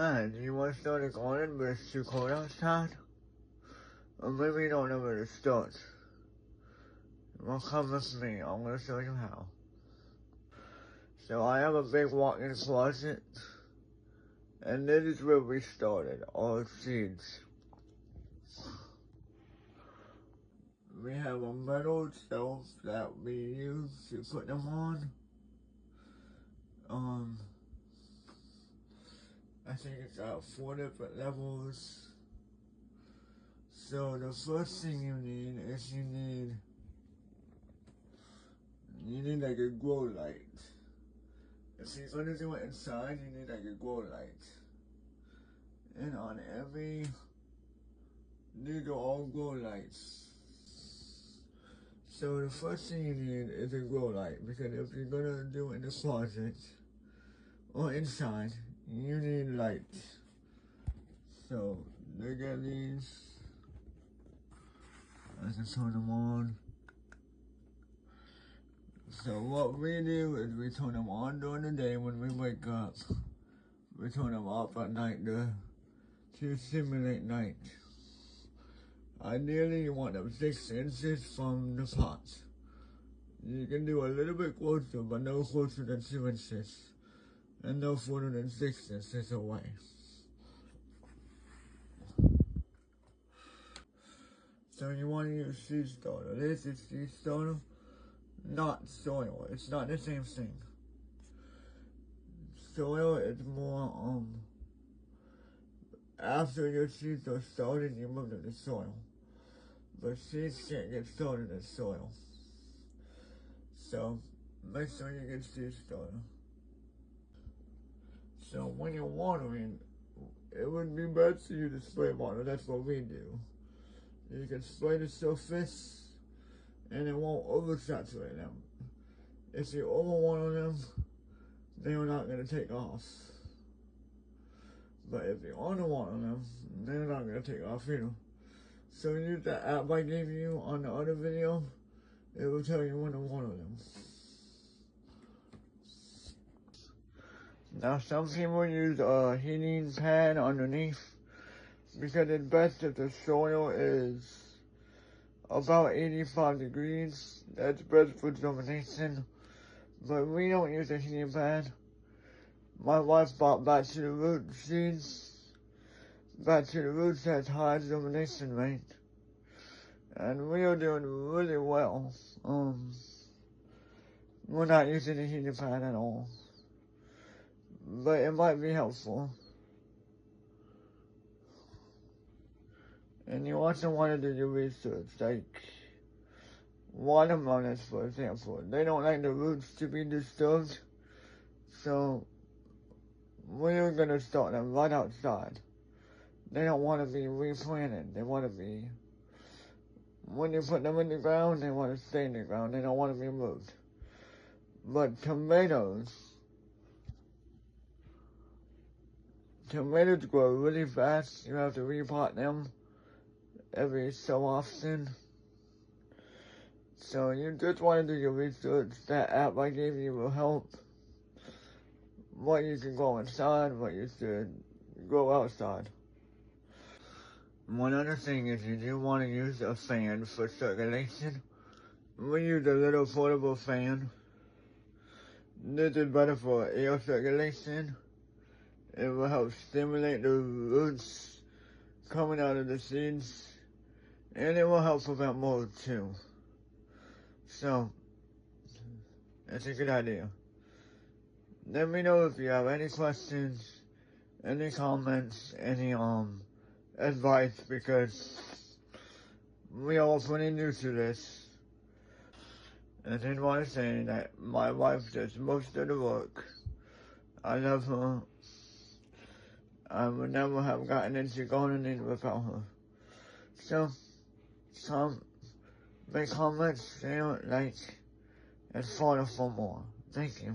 Hi, do you want to start a garden but it's too cold outside? Or maybe you don't know where to start. Well, come with me, I'm going to show you how. So I have a big walk-in closet, and this is where we started, our seeds. We have a metal shelf that we use to put them on. I think it's got 4 different levels. So the first thing you need is you need like a grow light. If you're gonna do it inside, you need like a grow light. And on every, these are all grow lights. So the first thing you need is a grow light, because if you're gonna do it in the closet or inside, you need light. So look at these. I can turn them on. So what we do is we turn them on during the day when we wake up. We turn them off at night to simulate night. Ideally, you want them 6 inches from the pot. You can do a little bit closer, but no closer than 2 inches. And no further than 6 inches away. So you want to use seed starter. This is seed starter, not soil. It's not the same thing. Soil is more, after your seeds are started, you move them to soil. But seeds can't get started in soil. So, make sure you get seed starter. So when you're watering, it would be best for you to spray water. That's what we do. You can spray the surface, and it won't oversaturate them. If you overwater them, they're not going to take off. But if you underwater them, they're not going to take off either. So use the app I gave you on the other video. It will tell you when to water them. Now some people use a heating pad underneath, because it's best if the soil is about 85 degrees. That's best for germination. But we don't use a heating pad. My wife bought Back to the Roots seeds. Back to the Roots has high germination rate. And we are doing really well. We're not using a heating pad at all. But it might be helpful. And you also want to do your research, like watermelons, for example. They don't like the roots to be disturbed, so we're going to start them right outside. They don't want to be replanted. They want to be, when you put them in the ground, they want to stay in the ground. They don't want to be moved. But tomatoes grow really fast. You have to repot them every so often. So you just want to do your research. That app I gave you will help. What you can grow inside, what you should grow outside. One other thing is you do want to use a fan for circulation. We use a little portable fan. This is better for air circulation. It will help stimulate the roots coming out of the seeds. And it will help prevent mold too. So, it's a good idea. Let me know if you have any questions, any comments, any advice, because we are all pretty new to this. And I did want to say that my wife does most of the work. I love her. I would never have gotten into gardening without her. So, make comments, share, like, and follow for more. Thank you.